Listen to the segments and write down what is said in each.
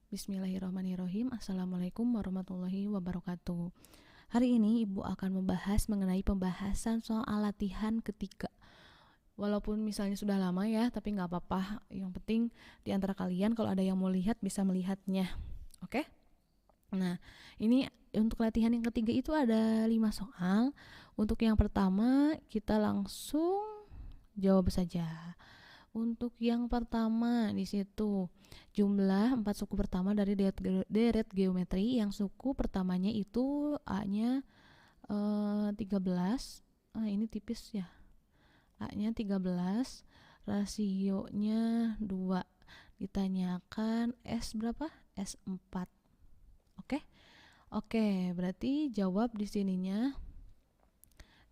Bismillahirrahmanirrahim. Assalamualaikum warahmatullahi wabarakatuh. Hari ini Ibu akan membahas mengenai pembahasan soal latihan ketiga. Walaupun misalnya sudah lama ya, tapi nggak apa-apa. Yang penting di antara kalian kalau ada yang mau lihat bisa melihatnya. Oke? Nah, ini untuk latihan yang ketiga itu ada 5 soal. Untuk yang pertama kita langsung jawab saja. Untuk yang pertama di situ jumlah 4 suku pertama dari deret geometri. Yang suku pertamanya itu A-nya 13. Ini tipis ya. A-nya 13, rasionya 2. Ditanyakan S berapa? S4. Oke? Oke, berarti jawab di sininya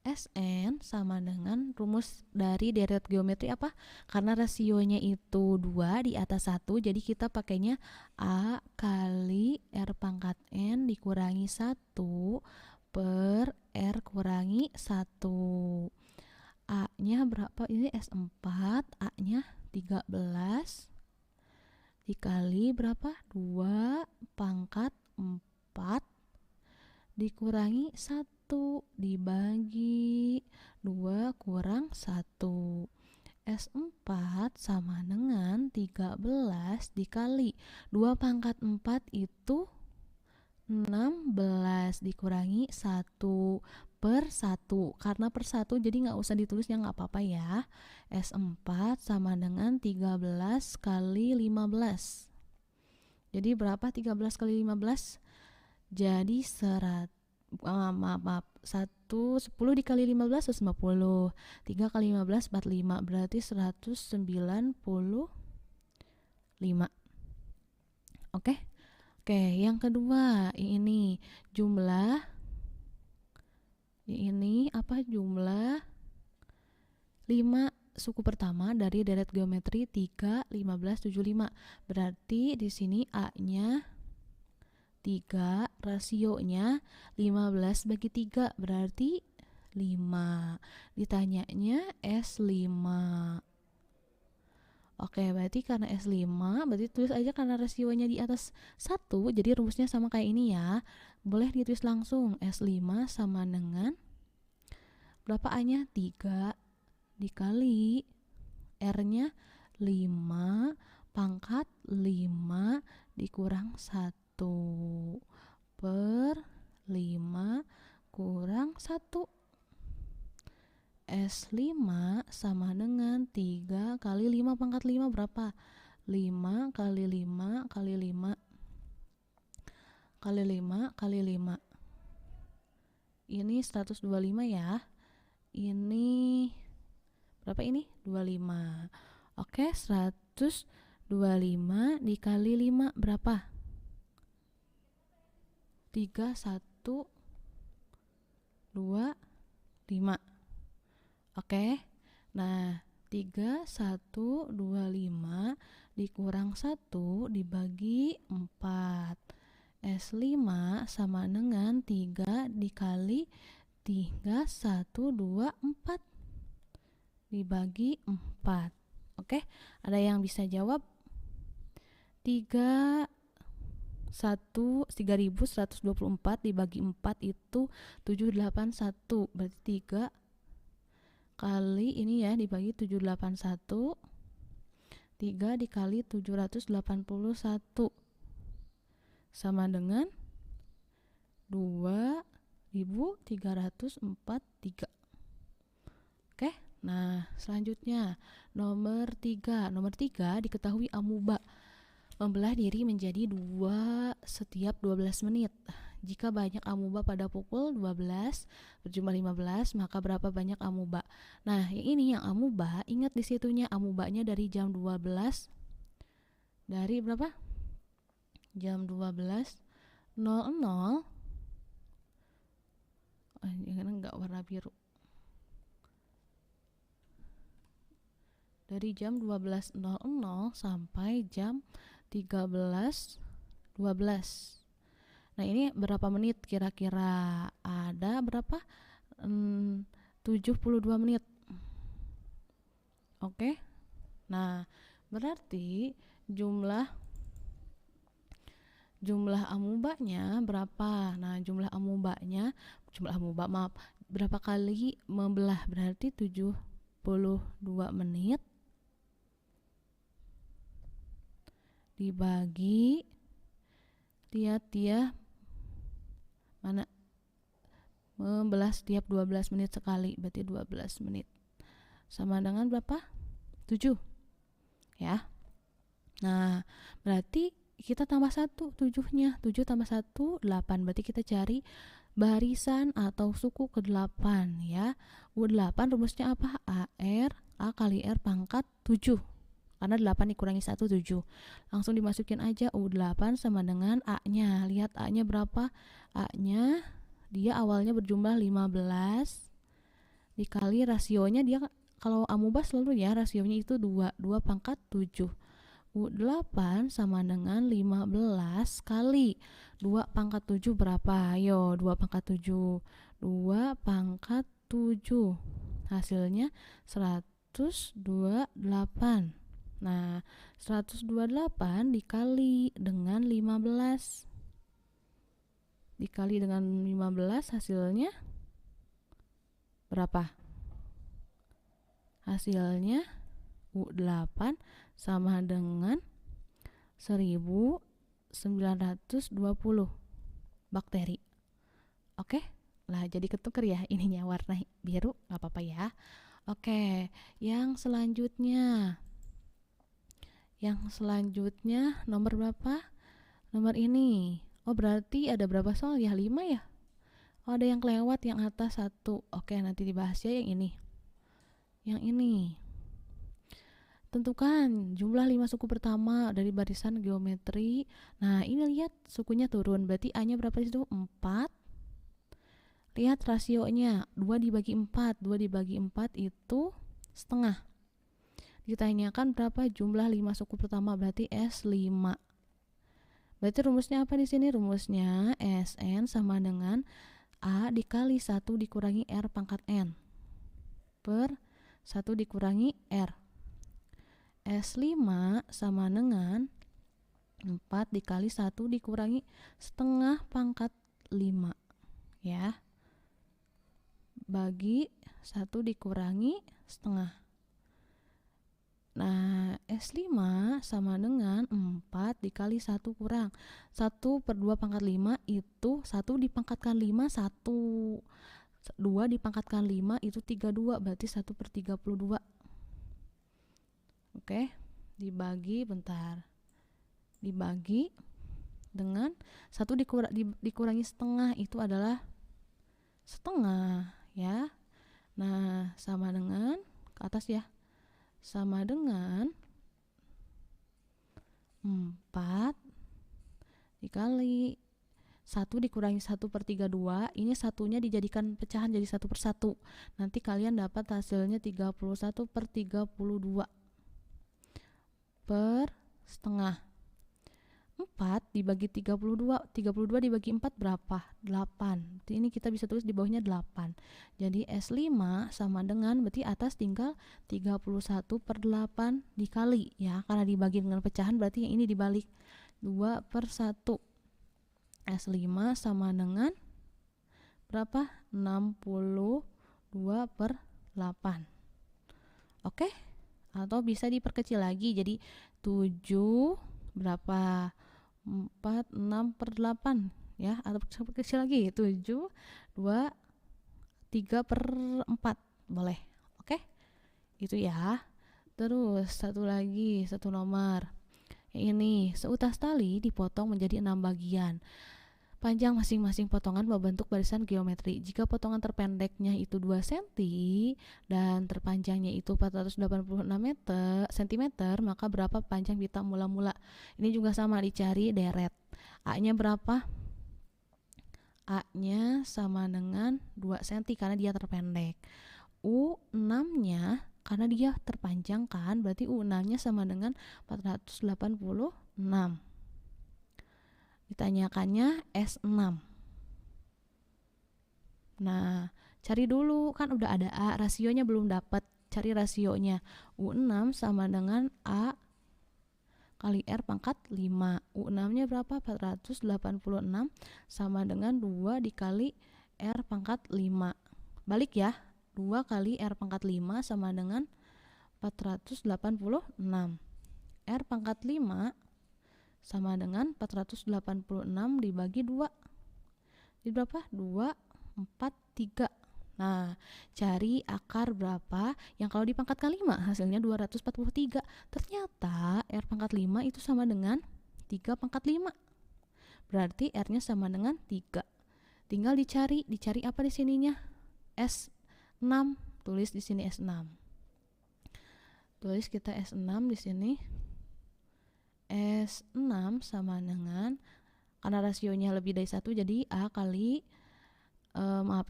Sn sama dengan rumus dari deret geometri apa? Karena rasionya itu 2 di atas 1, jadi kita pakainya A kali R pangkat N dikurangi 1 per R kurangi 1. A-nya berapa? Ini S4, A-nya 13 dikali berapa? 2 pangkat 4 dikurangi 1 dibagi 2 kurang 1. S4 sama dengan 13 dikali 2 pangkat 4 itu 16 dikurangi 1 per 1. Karena per 1 jadi nggak usah ditulisnya, nggak apa-apa ya. S4 sama dengan 13 kali 15. Jadi berapa 13 kali 15? Jadi 100 10 dikali 15 150. 3 kali 15 45, berarti 195. Oke. Oke, yang kedua ini jumlah jumlah 5 suku pertama dari deret geometri 3, 15, 75. Berarti di sini A-nya 3, rasionya 15 bagi 3 berarti 5. Ditanyanya S5. Oke, berarti karena S5 berarti tulis aja karena rasionya di atas 1, jadi rumusnya sama kayak ini ya. Boleh ditulis langsung S5 sama dengan berapa A-nya? 3 dikali R-nya 5 pangkat 5 dikurang 1 per 5 kurang 1. S5 sama dengan 3 kali 5 pangkat 5 berapa? 5 kali 5 kali 5 kali 5 kali 5. Ini 125 ya. Ini berapa ini? 25. Oke, 125 dikali 5 berapa? 3, 1, 2, 5. Oke. Nah, 3, 1, 2, 5 dikurang 1 dibagi 4. S5 sama dengan 3 dikali 3, 1, 2, 4 dibagi 4. Oke, ada yang bisa jawab? 3124 dibagi 4 itu 781. Berarti 3 kali ini ya dibagi 781. 3 dikali 781 sama dengan 2343. Oke, nah selanjutnya nomor 3. Nomor 3 diketahui amuba membelah diri menjadi 2 setiap 12 menit. Jika banyak amuba pada pukul 12 berjumlah 15, maka berapa banyak amuba? Nah, yang ini yang amuba, ingat di situnya amubanya dari jam 12. Dari berapa? Jam 12.00. Jangan enggak warna biru. Dari jam 12.00 sampai jam 13.12. Nah, ini berapa menit kira-kira? Ada berapa? 72 menit. Oke. Nah, berarti jumlah jumlah amubanya berapa? Nah, jumlah amuba maaf, berapa kali membelah, berarti 72 menit dibagi, lihat dia mana, membelah setiap 12 menit sekali, berarti 12 menit sama dengan berapa? 7 ya. Nah, berarti kita tambah 1 7-nya, 7 tambah 1 8, berarti kita cari barisan atau suku ke-8 ya. U8 rumusnya apa? A kali R pangkat 7, karena 8 dikurangi 1 7. Langsung dimasukin aja, U8 sama dengan A-nya. Lihat A-nya berapa? A-nya dia awalnya berjumlah 15 dikali rasionya, dia kalau amuba selalu ya rasionya itu 2 pangkat 7. U8 sama dengan 15 kali 2 pangkat 7 berapa? Ayo, 2 pangkat 7. 2 pangkat 7. Hasilnya 128. Nah, 128 dikali dengan 15. Dikali dengan 15 hasilnya berapa? Hasilnya U8 sama dengan 1920 bakteri. Oke, lah jadi ketuker ya ininya warna biru, nggak apa-apa ya. Oke, yang selanjutnya nomor berapa? Nomor ini. Oh, berarti ada berapa soal ya? 5 ya? Oh, ada yang kelewat, yang atas 1. Oke, nanti dibahas ya yang ini. Yang ini. Tentukan jumlah 5 suku pertama dari barisan geometri. Nah, ini lihat sukunya turun, berarti A-nya berapa itu? 4. Lihat rasionya, 2 dibagi 4. 2 dibagi 4 itu setengah. Ditanyakan berapa jumlah 5 suku pertama, berarti S5. Berarti rumusnya apa di sini? Rumusnya Sn sama dengan A dikali 1 dikurangi R pangkat N per 1 dikurangi R. S5 sama dengan 4 dikali 1 dikurangi setengah pangkat 5 ya, bagi 1 dikurangi setengah. Nah, S5 sama dengan 4 dikali 1 kurang 1 per 2 pangkat 5 itu 1 dipangkatkan 5 1, 2 dipangkatkan 5 itu 32, berarti 1 per 32. Oke, dibagi dengan 1 dikurangi setengah itu adalah setengah ya. Nah, sama dengan ke atas ya, sama dengan 4 dikali 1 dikurangi 1 per 32. Ini satunya dijadikan pecahan jadi 1 per 1. Nanti kalian dapat hasilnya 31 per 32 per setengah. 4 dibagi 32 dibagi 4 berapa? 8. Ini kita bisa tulis di bawahnya 8. Jadi S5 sama dengan, berarti atas tinggal 31 per 8 dikali ya, karena dibagi dengan pecahan berarti yang ini dibalik, 2 per 1. S5 sama dengan berapa? 62 per 8. Oke? Atau bisa diperkecil lagi jadi 7 berapa? 4 6 per 8 ya, atau perkecil lagi 7 2 3 per 4 boleh. Oke? Itu ya. Terus satu nomor. Ini seutas tali dipotong menjadi 6 bagian. Panjang masing-masing potongan membentuk barisan geometri. Jika potongan terpendeknya itu 2 cm dan terpanjangnya itu 486 cm, maka berapa panjang pita mula-mula? Ini juga sama, dicari deret. A-nya berapa? A-nya sama dengan 2 cm karena dia terpendek. U6-nya karena dia terpanjang kan, berarti U6-nya sama dengan 486. Ditanyakannya S6. Nah, cari dulu, kan udah ada A, rasionya belum dapat, cari rasionya. U6 sama dengan A kali R pangkat 5. U6 nya berapa? 486 sama dengan 2 dikali R pangkat 5. Balik ya, 2 kali R pangkat 5 sama dengan 486. R pangkat 5 sama dengan 486 dibagi 2. Jadi berapa? 2, 4, 3. Nah, cari akar berapa yang kalau dipangkatkan 5 hasilnya 243. Ternyata R pangkat 5 itu sama dengan 3 pangkat 5. Berarti R-nya sama dengan 3. Tinggal dicari apa di sininya? S6. Tulis di sini S6. Tulis kita S6 di sini. S6 sama dengan, karena rasionya lebih dari 1 jadi A kali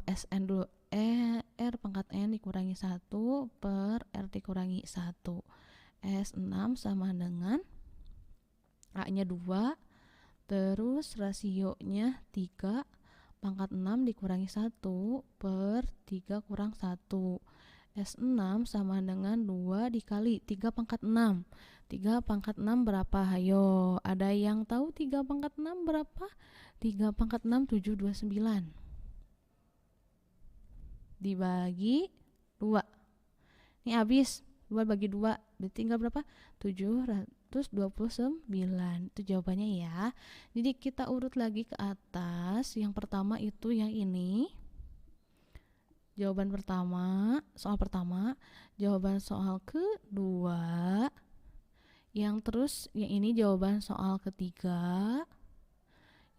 Sn dulu, R pangkat N dikurangi 1 per R dikurangi 1. S6 sama dengan A nya 2, terus rasionya 3, pangkat 6 dikurangi 1 per 3 kurang 1. S6 sama dengan 2 dikali 3 pangkat 6. 3 pangkat 6 berapa? Hayo, ada yang tahu 3 pangkat 6 berapa? 3 pangkat 6 729 dibagi 2. Ini habis 2 bagi 2 berarti tinggal berapa? 729. Itu jawabannya ya. Jadi kita urut lagi ke atas. Yang pertama itu yang ini. Jawaban pertama, soal pertama. Jawaban soal kedua. Yang terus yang ini jawaban soal ketiga.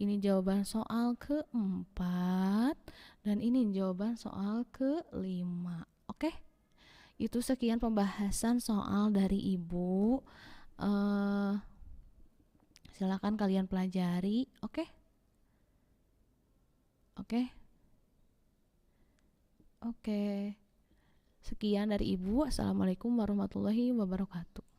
Ini jawaban soal keempat. Dan ini jawaban soal kelima. Oke? Itu sekian pembahasan soal dari Ibu. Silakan kalian pelajari. Oke? Oke? Oke. Sekian dari Ibu. Assalamualaikum warahmatullahi wabarakatuh.